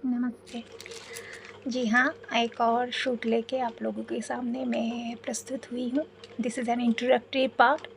नमस्ते। जी हाँ, एक और शूट लेके आप लोगों के सामने मैं प्रस्तुत हुई हूँ। This is an introductory part.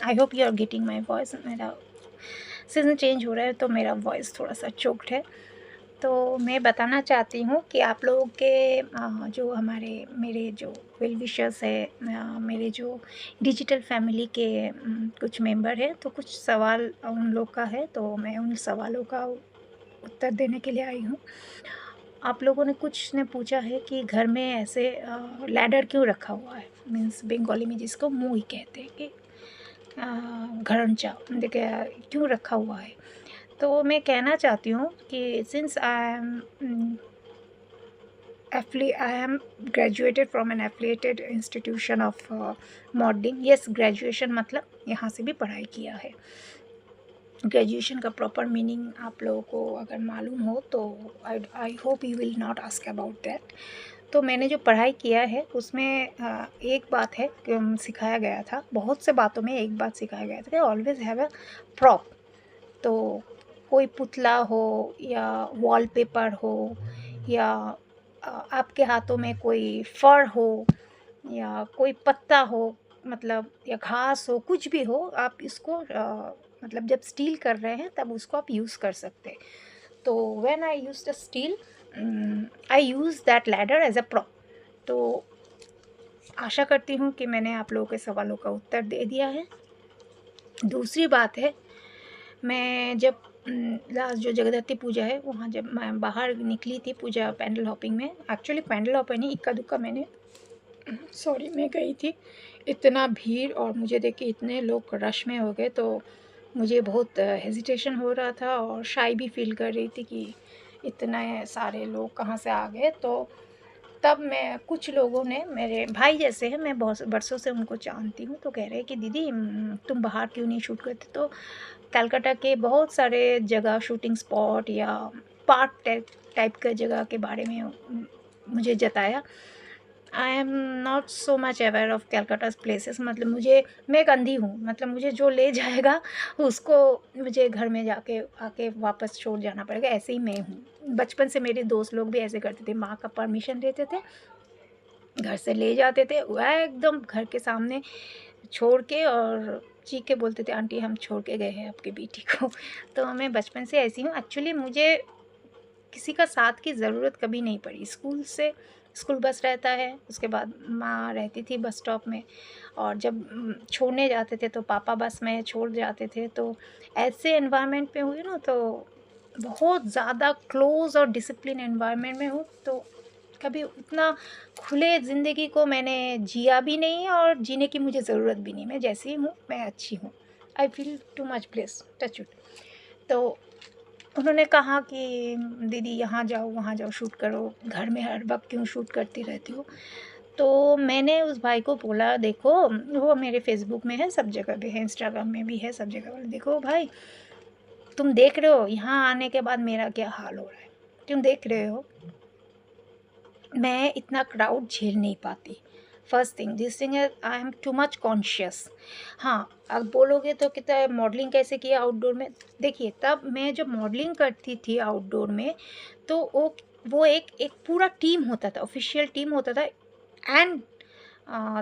I hope you are getting my voice. मेरा सीज़न चेंज हो रहा है तो मेरा वॉइस थोड़ा-सा चोक्ड है। तो मैं बताना चाहती हूँ कि आप लोगों के जो मेरे जो वेल विशर्स है, मेरे जो डिजिटल फैमिली के कुछ मेंबर हैं, तो कुछ सवाल उन लोग का है, तो मैं उन सवालों का उत्तर देने के लिए आई हूँ। आप लोगों ने कुछ ने पूछा है कि घर में ऐसे लैडर क्यों रखा हुआ है, मीन्स बंगाली में जिसको मुई कहते हैं कि घरंचा देखिए क्यों रखा हुआ है। तो मैं कहना चाहती हूँ कि since I am graduated from an affiliated institution of modelling. Yes, graduation मतलब यहाँ से भी पढ़ाई किया है। ग्रेजुएशन का प्रॉपर मीनिंग आप लोगों को अगर मालूम हो तो आई hope you will not ask about that. तो मैंने जो पढ़ाई किया है उसमें एक बात है कि सिखाया गया था, बहुत से बातों में एक बात सिखाया गया था कि ऑलवेज हैव अ प्रॉप। तो कोई पुतला हो या वॉलपेपर हो या आपके हाथों में कोई फर हो या कोई पत्ता हो, मतलब या घास हो, कुछ भी हो, आप इसको मतलब जब स्टील कर रहे हैं तब उसको आप यूज़ कर सकते हैं। तो when I use the steel, I use that ladder as a prop. तो आशा करती हूँ कि मैंने आप लोगों के सवालों का उत्तर दे दिया है। दूसरी बात है, मैं जब लास्ट जो जगद्धात्री पूजा है वहाँ जब मैं बाहर निकली थी पूजा पैंडल हॉपिंग में, एक्चुअली पैंडल हॉपिंग नहीं, इक्का दुक्का मैंने सॉरी मैं गई थी। इतना भीड़ और मुझे देख के इतने लोग रश में हो गए, तो मुझे बहुत हेजिटेशन हो रहा था और शाय भी फील कर रही थी कि इतने सारे लोग कहाँ से आ गए। तो तब मैं कुछ लोगों ने, मेरे भाई जैसे हैं, मैं बहुत बरसों से उनको जानती हूँ, तो कह रहे हैं कि दीदी तुम बाहर क्यों नहीं शूट करते। तो कलकत्ता के बहुत सारे जगह शूटिंग स्पॉट या पार्क टाइप के जगह के बारे में मुझे जताया। I am not so much aware of Calcutta's places, मतलब मैं एक अंधी हूँ, मतलब मुझे जो ले जाएगा उसको मुझे घर में जाके आके वापस छोड़ जाना पड़ेगा, ऐसे ही मैं हूँ। बचपन से मेरे दोस्त लोग भी ऐसे करते थे, माँ का परमिशन लेते थे, घर से ले जाते थे, वह एकदम घर के सामने छोड़ के और चीख के बोलते थे आंटी हम छोड़ के गए हैं आपकी बेटी को। तो मैं बचपन से ऐसी हूँ। एक्चुअली मुझे किसी का साथ की ज़रूरत कभी नहीं पड़ी। स्कूल बस रहता है, उसके बाद माँ रहती थी बस स्टॉप में, और जब छोड़ने जाते थे तो पापा बस में छोड़ जाते थे। तो ऐसे एनवायरनमेंट में हुई ना, तो बहुत ज़्यादा क्लोज़ और डिसिप्लिन एनवायरनमेंट में हूँ, तो कभी उतना खुले ज़िंदगी को मैंने जिया भी नहीं और जीने की मुझे ज़रूरत भी नहीं। मैं जैसी हूँ मैं अच्छी हूँ। I feel too much blessed, touch wood. तो उन्होंने कहा कि दीदी यहाँ जाओ वहाँ जाओ शूट करो, घर में हर वक्त क्यों शूट करती रहती हो। तो मैंने उस भाई को बोला देखो, वो मेरे फेसबुक में है, सब जगह पे है, इंस्टाग्राम में भी है, सब जगह। बोला देखो भाई, तुम देख रहे हो यहाँ आने के बाद मेरा क्या हाल हो रहा है, तुम देख रहे हो मैं इतना क्राउड झेल नहीं पाती। फर्स्ट थिंग, दिस थिंग है, I am too much conscious. हाँ, अब बोलोगे तो कितना है मॉडलिंग कैसे किया आउटडोर में। देखिए तब मैं जब मॉडलिंग करती थी आउटडोर में, तो वो एक एक पूरा टीम होता था, ऑफिशियल टीम होता था। And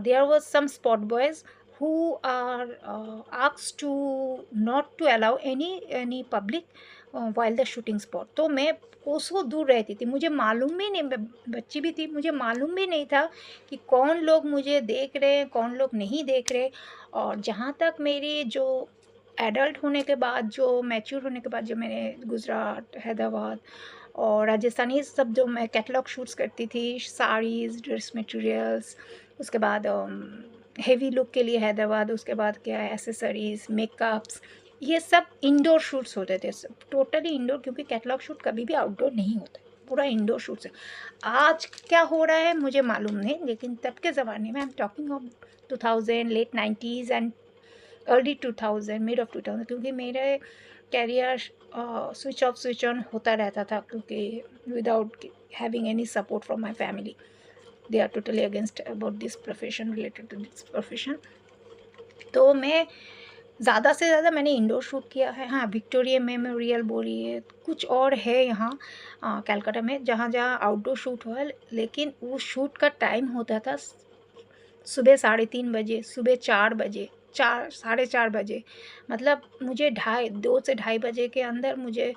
there was some spot boys who are asked to not to allow any public while the shooting spot। तो मैं कोसों दूर रहती थी, मुझे मालूम भी नहीं, मैं बच्ची भी थी, मुझे मालूम भी नहीं था कि कौन लोग मुझे देख रहे हैं कौन लोग नहीं देख रहे। और जहाँ तक मेरी जो एडल्ट होने के बाद, जो मैच्योर होने के बाद, जो मैंने गुजरात, हैदराबाद और राजस्थानी सब जो मैं कैटलॉग शूट्स करती थी, साड़ीज़, ड्रेस मटेरियल्स, उसके बाद हेवी लुक के लिए हैदराबाद, उसके बाद क्या है एसेसरीज़, मेकअप्स, ये सब इंडोर शूट्स होते थे, सब टोटली इंडोर, क्योंकि कैटलॉग शूट कभी भी आउटडोर नहीं होता, पूरा इंडोर शूट्स है। आज क्या हो रहा है मुझे मालूम नहीं, लेकिन तब के ज़माने में I am talking of 2000, late 90s and early 2000, mid of 2000, क्योंकि मेरे कैरियर स्विच ऑन होता रहता था, क्योंकि without having any support from my family, they are totally against about this profession, related to this profession. तो मैं ज़्यादा से ज़्यादा मैंने इंडोर शूट किया है। हाँ, विक्टोरिया मेमोरियल बोलिए, कुछ और है यहाँ कलकत्ता में जहाँ जहाँ आउटडोर शूट हुआ है, लेकिन वो शूट का टाइम होता था सुबह 3:30 बजे, सुबह 4 बजे, 4 साढ़े 4 बजे। मतलब मुझे 2 से ढाई बजे के अंदर मुझे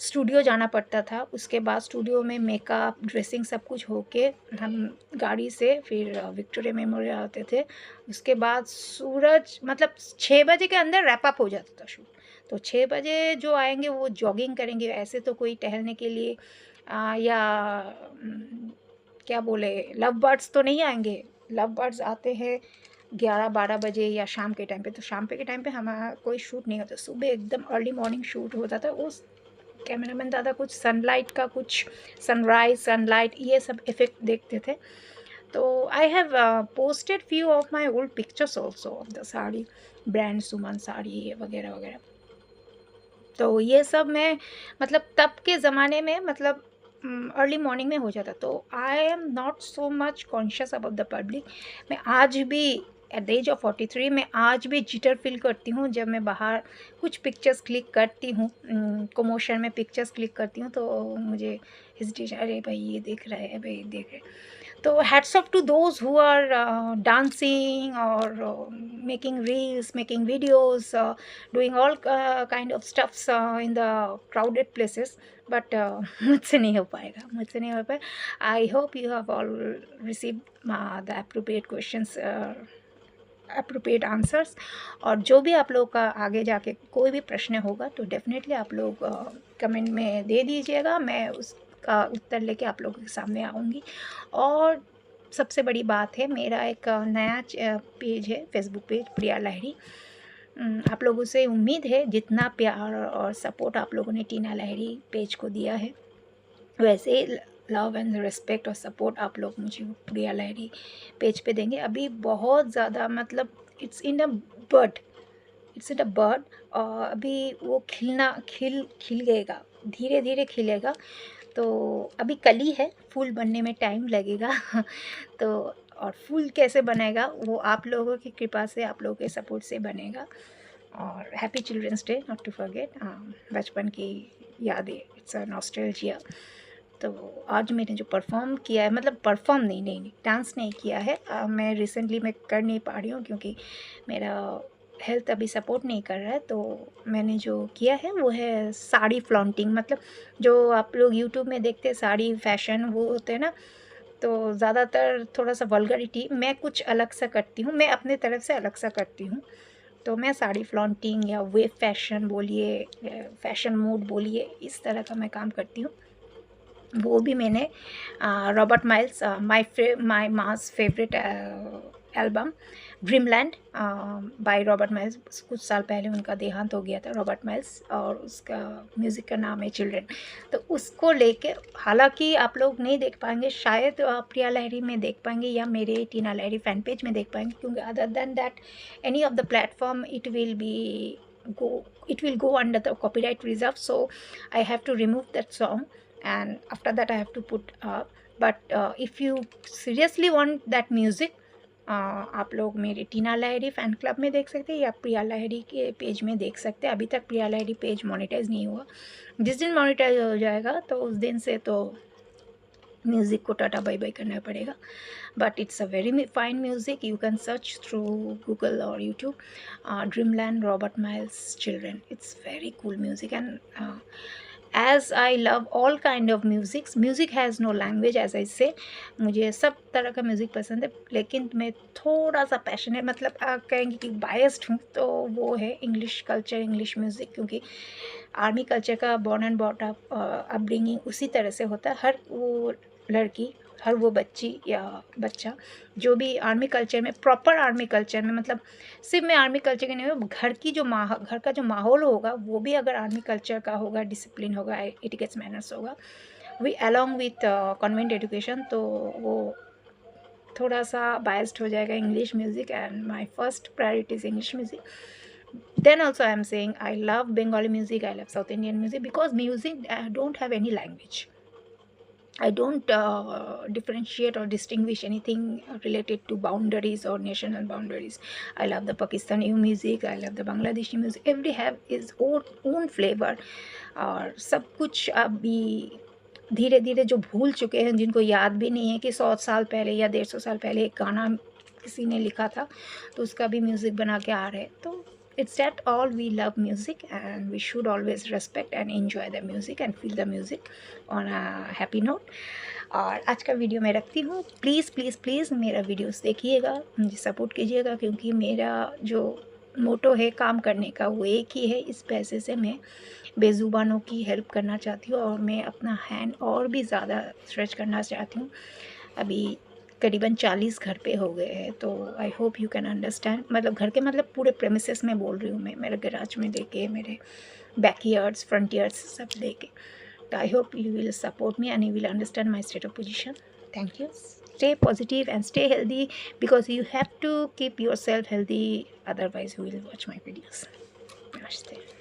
स्टूडियो जाना पड़ता था। उसके बाद स्टूडियो में मेकअप, ड्रेसिंग सब कुछ होके हम गाड़ी से फिर विक्टोरिया मेमोरियल आते थे। उसके बाद सूरज मतलब 6 बजे के अंदर रैप अप हो जाता था शूट। तो 6 बजे जो आएंगे वो जॉगिंग करेंगे, ऐसे तो कोई टहलने के लिए या उम, क्या बोले, लव बर्ड्स तो नहीं आएंगे। लव बर्ड्स आते हैं 11-12 बजे या शाम के टाइम पे। तो शाम पे के टाइम पे हमारा कोई शूट नहीं होता, सुबह एकदम अर्ली मॉर्निंग शूट होता था। उस कैमरामैन ज़्यादा कुछ सनलाइट का, कुछ सनराइज, सनलाइट, ये सब इफ़ेक्ट देखते थे। तो I have posted few of my old pictures also of the sari brand, Suman sari वगैरह वगैरह। तो ये सब मैं मतलब तब के ज़माने में मतलब अर्ली मॉर्निंग में हो जाता। तो आई am not so much conscious about the public. मैं आज भी एट द एज ऑफ 43 मैं आज भी जिटर फील करती हूँ जब मैं बाहर कुछ पिक्चर्स क्लिक करती हूँ, कोमोशन में पिक्चर्स क्लिक करती हूँ, तो मुझे हेजिटेशन, अरे भाई ये देख रहा है, भाई देख रहे हैं। तो hats off to those who are dancing or making reels, making videos, doing all kind of stuffs in the crowded places. But मुझसे नहीं हो पाएगा, मुझसे नहीं हो पाएगा। I hope you have all received the appropriate questions, appropriate answers. और जो भी आप लोग का आगे जाके कोई भी प्रश्न होगा तो डेफिनेटली आप लोग कमेंट में दे दीजिएगा, मैं उसका उत्तर लेके आप लोगों के सामने आऊँगी। और सबसे बड़ी बात है, मेरा एक नया पेज है, फेसबुक पेज प्रिया लहरी। आप लोगों से उम्मीद है जितना प्यार और सपोर्ट आप लोगों ने टीना लहरी पेज को दिया है, वैसे लव एंड रिस्पेक्ट और सपोर्ट आप लोग मुझे प्रिया लहरी पेज पे देंगे। अभी बहुत ज़्यादा मतलब it's in a bird, it's in a bird, और अभी वो खिल गएगा, धीरे धीरे खिलेगा। तो अभी कली है, फूल बनने में टाइम लगेगा तो और फूल कैसे बनेगा वो आप लोगों की कृपा से, आप लोगों के सपोर्ट से बनेगा। और happy children's day, not to forget, बचपन की यादें, इट्स अ नॉस्टैल्जिया। तो आज मैंने जो परफॉर्म किया है, मतलब परफॉर्म नहीं डांस नहीं किया है, मैं रिसेंटली मैं कर नहीं पा रही हूँ क्योंकि मेरा हेल्थ अभी सपोर्ट नहीं कर रहा है। तो मैंने जो किया है वो है साड़ी फ्लॉन्टिंग, मतलब जो आप लोग यूट्यूब में देखते हैं साड़ी फैशन वो होते हैं ना, तो ज़्यादातर थोड़ा सा वल्गरिटी, मैं कुछ अलग सा करती हूँ, मैं अपने तरफ से अलग सा करती हूँ। तो मैं साड़ी फ्लॉन्टिंग या वेव फैशन बोलिए, फैशन मूड बोलिए, इस तरह का मैं काम करती हूँ। वो भी मैंने Robert miles, my mass favourite album dreamland by Robert miles, कुछ साल पहले उनका देहांत हो गया था रॉबर्ट माइल्स, और उसका म्यूज़िक का नाम है चिल्ड्रन। तो उसको लेके, हालांकि आप लोग नहीं देख पाएंगे शायद, प्रिया लहरी में देख पाएंगे या मेरे टीना लहरी फ़ैन पेज में देख पाएंगे, क्योंकि other than that any of the platform go it will go under the copyright reserve, so I have to remove that song and after that I have to put up. But if you seriously want that music, आप लोग मेरे टीना लहरी fan club में देख सकते हैं या प्रिया लहरी के page में देख सकते हैं। अभी तक प्रिया लहरी पेज मोनेटाइज नहीं हुआ, जिस दिन मोनेटाइज हो जाएगा तो उस दिन से तो म्यूज़िक को टाटा बाय बाय करना पड़ेगा। But it's a very fine music, you can search through Google और YouTube, Dreamland Robert Miles Children, it's very cool music. And as I love all kind of music has no language, as I say, मुझे सब तरह का music पसंद है, लेकिन मैं थोड़ा सा पैशनेट, मतलब आप कहेंगे कि बायस्ड हूँ, तो वो है इंग्लिश कल्चर, इंग्लिश म्यूज़िक, क्योंकि आर्मी कल्चर का born and bought up upbringing उसी तरह से होता है। हर वो लड़की, हर वो बच्ची या बच्चा जो भी आर्मी कल्चर में, प्रॉपर आर्मी कल्चर में, मतलब सिर्फ मैं आर्मी कल्चर के नहीं हूँ, घर की जो घर का जो माहौल होगा वो भी अगर आर्मी कल्चर का होगा, डिसिप्लिन होगा, एटिकेट्स मैनर्स होगा, we along with convent education, तो वो थोड़ा सा बायस्ड हो जाएगा English music. And my first priority is English music. Then also I am saying I love Bengali music, I love South Indian music, because music don't have any language. I don't differentiate or distinguish anything related to boundaries or national boundaries. I love the Pakistani music, I love the Bangladeshi music. Every have its own flavor. और सब कुछ अभी धीरे धीरे जो भूल चुके हैं, जिनको याद भी नहीं है कि 100 साल पहले या 150 साल पहले एक गाना किसी ने लिखा था, तो उसका भी म्यूज़िक बना के आ रहे हैं. तो it's that all we love music, and we should always respect and enjoy the music and feel the music on a happy note. और आज का वीडियो मैं रखती हूँ. प्लीज़ प्लीज़ प्लीज़ मेरा वीडियोस देखिएगा, मुझे सपोर्ट कीजिएगा, क्योंकि मेरा जो मोटो है काम करने का वो एक ही है. इस पैसे से मैं बेज़ुबानों की हेल्प करना चाहती हूँ, और मैं अपना हैंड और भी ज़्यादा स्ट्रेच करना चाहती हूँ. अभी करीबन 40 घर पे हो गए हैं, तो आई होप यू कैन अंडरस्टैंड. मतलब घर के मतलब पूरे प्रेमिसेस में बोल रही हूँ मैं, मेरे गैराज में लेके, मेरे बैकयार्ड्स, फ्रंटियर्स सब लेके. तो I hope you will support me and you will understand my state of position. Thank you. Stay positive and stay healthy, because you have to keep yourself healthy, otherwise you will watch my videos. Namaste.